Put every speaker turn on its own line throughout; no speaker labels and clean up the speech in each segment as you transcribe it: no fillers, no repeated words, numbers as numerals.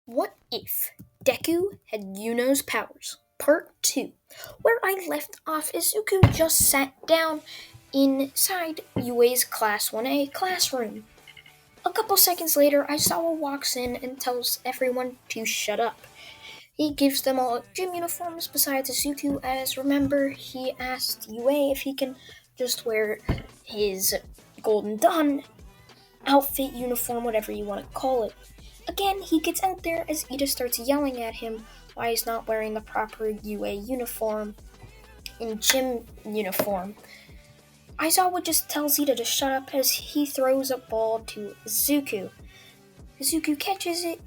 What if Deku had Yuno's powers? Part 2. Where I left off, Izuku just sat down inside Yue's Class 1A classroom. A couple seconds later, Aizawa walks in and tells everyone to shut up. He gives them all gym uniforms besides Izuku, as remember, he asked Yue if he can just wear his Golden Dawn outfit, uniform, whatever you want to call it. Again, he gets out there as Ida starts yelling at him why he's not wearing the proper UA uniform in gym uniform. Aizawa just tells Ida to shut up as he throws a ball to Izuku. Izuku catches it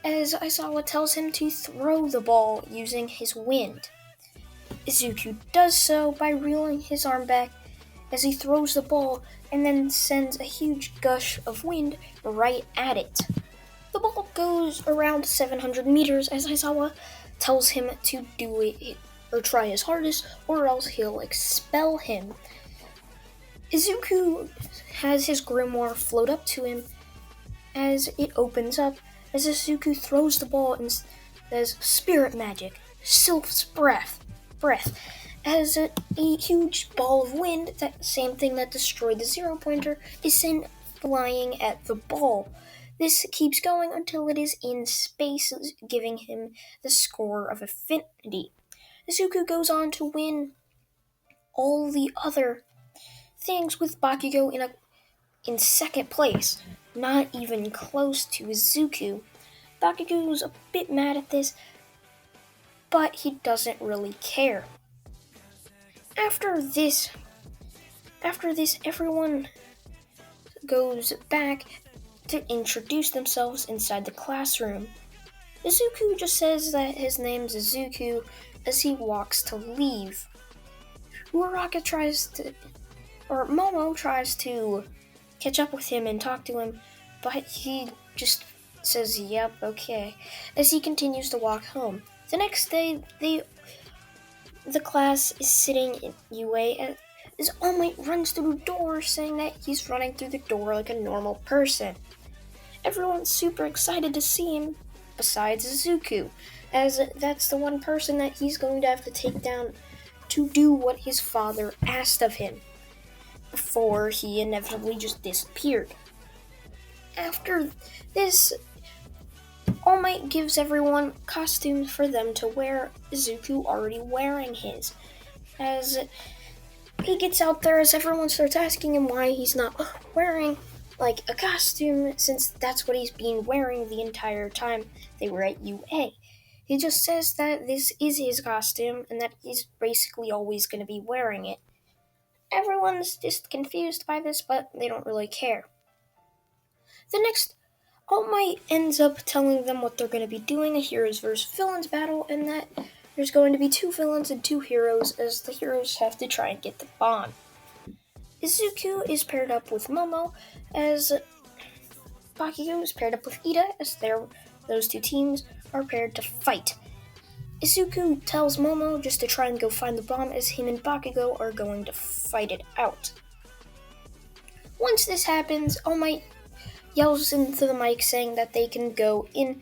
as Aizawa tells him to throw the ball using his wind. Izuku does so by reeling his arm back as he throws the ball and then sends a huge gush of wind right at it. The ball goes around 700 meters as Aizawa tells him to do it or try his hardest or else he'll expel him. Izuku has his grimoire float up to him as it opens up as Izuku throws the ball and says spirit magic, sylph's breath, as a huge ball of wind, that same thing that destroyed the zero pointer, is sent flying at the ball. This keeps going until it is in space, giving him the score of affinity. Izuku goes on to win all the other things with Bakugo in second place, not even close to Izuku. Bakugo's a bit mad at this, but he doesn't really care. After this, everyone goes back to introduce themselves inside the classroom. Izuku just says that his name's Izuku as he walks to leave. Momo tries to catch up with him and talk to him, but he just says, yep, okay, as he continues to walk home. The next day, the class is sitting in UA as All Might runs through the door saying that he's running through the door like a normal person. Everyone's super excited to see him, besides Izuku, as that's the one person that he's going to have to take down to do what his father asked of him, before he inevitably just disappeared. After this, All Might gives everyone costumes for them to wear, Izuku already wearing his. As he gets out there, as everyone starts asking him why he's not wearing like a costume, since that's what he's been wearing the entire time they were at UA. He just says that this is his costume and that he's basically always going to be wearing it. Everyone's just confused by this, but they don't really care. The next, All Might ends up telling them what they're going to be doing, a heroes versus villains battle, and that there's going to be 2 villains and 2 heroes, as the heroes have to try and get the bomb. Izuku is paired up with Momo, as Bakugo is paired up with Ida, as those 2 teams are paired to fight. Izuku tells Momo just to try and go find the bomb, as him and Bakugo are going to fight it out. Once this happens, All Might yells into the mic saying that they can go into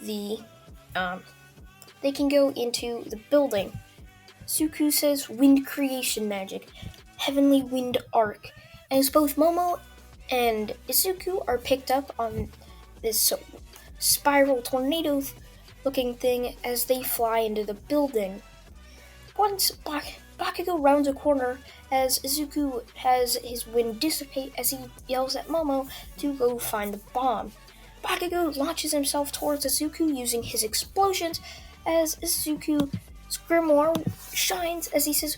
the building. Izuku says wind creation magic, heavenly wind arc, as both Momo and Izuku are picked up on this spiral tornado looking thing as they fly into the building. Once Bakugo rounds a corner as Izuku has his wind dissipate as he yells at Momo to go find the bomb. Bakugo launches himself towards Izuku using his explosions as Izuku's grimoire shines as he says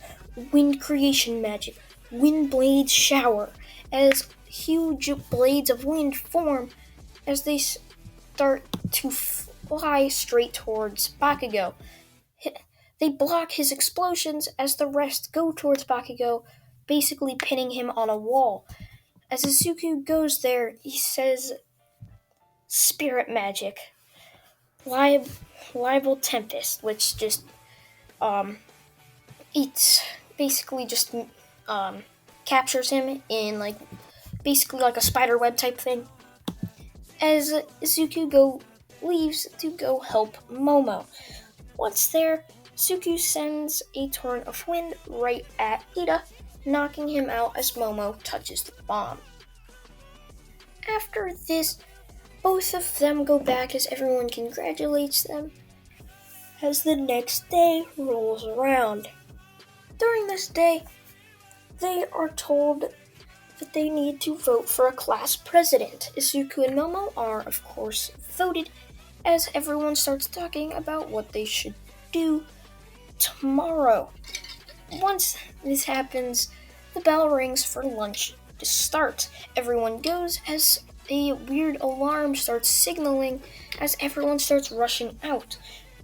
wind creation magic, wind blades shower, as huge blades of wind form as they start to fly straight towards Bakugo. They block his explosions as the rest go towards Bakugo, basically pinning him on a wall. As Izuku goes there, he says spirit magic, libel tempest, which just it's basically just captures him in basically like a spider web type thing. as Izuku leaves to go help Momo. Once there, Izuku sends a torrent of wind right at Ida, knocking him out as Momo touches the bomb. After this, both of them go back as everyone congratulates them as the next day rolls around. During this day, they are told that they need to vote for a class president. Izuku and Momo are, of course, voted as everyone starts talking about what they should do tomorrow. Once this happens, the bell rings for lunch to start. Everyone goes as a weird alarm starts signaling as everyone starts rushing out.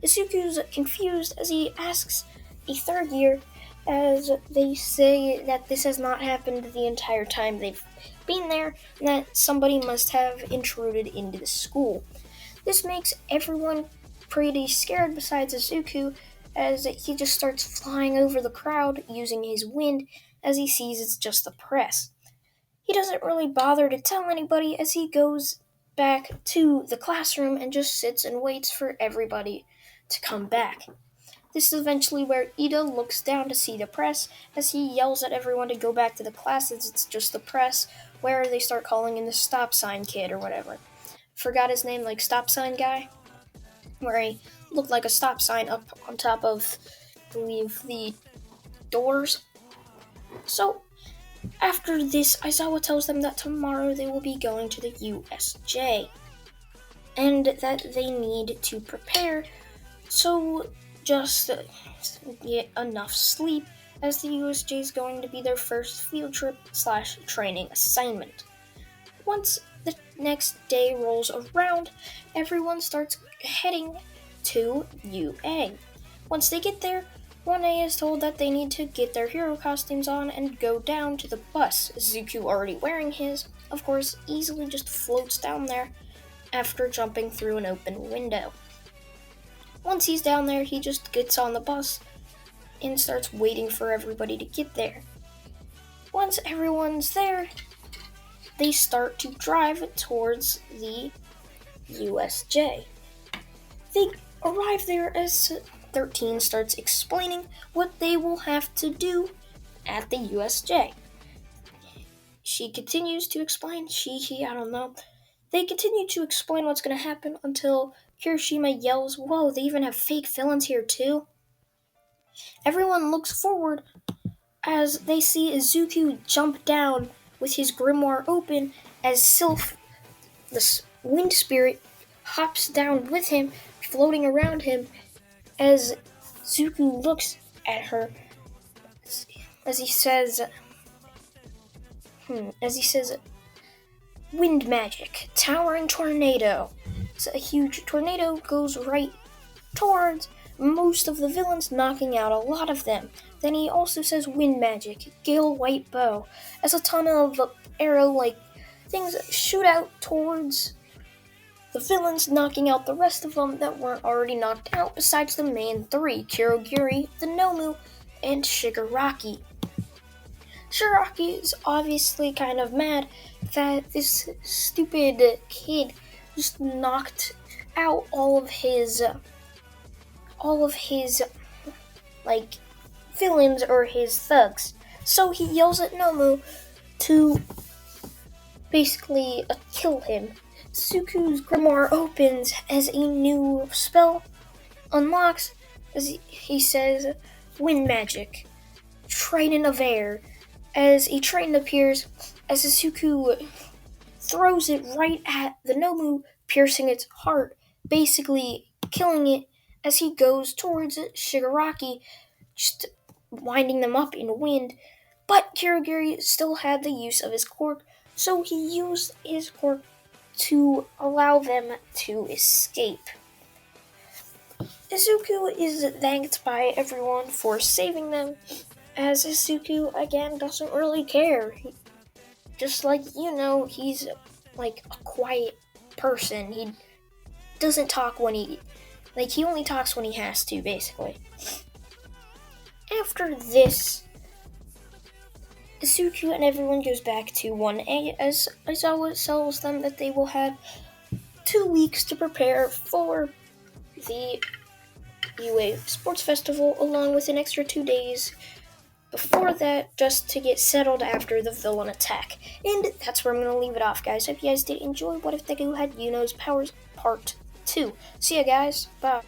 Izuku's confused as he asks a third year as they say that this has not happened the entire time they've been there and that somebody must have intruded into the school. This makes everyone pretty scared besides Izuku as he just starts flying over the crowd using his wind as he sees it's just the press. He doesn't really bother to tell anybody as he goes back to the classroom and just sits and waits for everybody to come back. This is eventually where Ida looks down to see the press as he yells at everyone to go back to the class as it's just the press, where they start calling him the stop sign kid or whatever. Forgot his name, like stop sign guy, where he looked like a stop sign up on top of, I believe, the doors. So, after this, Aizawa tells them that tomorrow they will be going to the USJ and that they need to prepare, so just get enough sleep as the USJ is going to be their first field trip / training assignment. Once the next day rolls around, everyone starts heading to UA. Once they get there, 1A is told that they need to get their hero costumes on and go down to the bus. Zuku, already wearing his, of course, easily just floats down there after jumping through an open window. Once he's down there, he just gets on the bus and starts waiting for everybody to get there. Once everyone's there, they start to drive towards the USJ. They arrive there as 13 starts explaining what they will have to do at the USJ. She continues to explain, I don't know. They continue to explain what's going to happen until Kirishima yells, "Whoa, they even have fake villains here too?" Everyone looks forward as they see Izuku jump down with his grimoire open as Sylph, the wind spirit, hops down with him, floating around him as Zuku looks at her as he says, "Wind magic, towering tornado." So a huge tornado goes right towards most of the villains, knocking out a lot of them. Then he also says wind magic, gale white bow, as a ton of arrow-like things shoot out towards the villains, knocking out the rest of them that weren't already knocked out besides the main three, Kirogiri, the Nomu, and Shigaraki. Shigaraki is obviously kind of mad that this stupid kid just knocked out all of his villains or his thugs. So he yells at Nomu to basically kill him. Suku's grimoire opens as a new spell unlocks as he says, "Wind magic, trident of air," as a trident appears as Suku throws it right at the Nomu, piercing its heart, basically killing it as he goes towards Shigaraki, just winding them up in wind. But Kirigiri still had the use of his quirk, so he used his quirk to allow them to escape. Izuku is thanked by everyone for saving them, as Izuku again doesn't really care. Just like Yuno, he's like a quiet person. He doesn't talk when he only talks when he has to, basically. After this, Izuku and everyone goes back to 1A as Aizawa tells them that they will have 2 weeks to prepare for the UA Sports Festival, along with an extra 2 days before that, just to get settled after the villain attack. And that's where I'm going to leave it off, guys. Hope you guys did enjoy What If Deku Had Yuno's Powers Part 2. See ya, guys. Bye.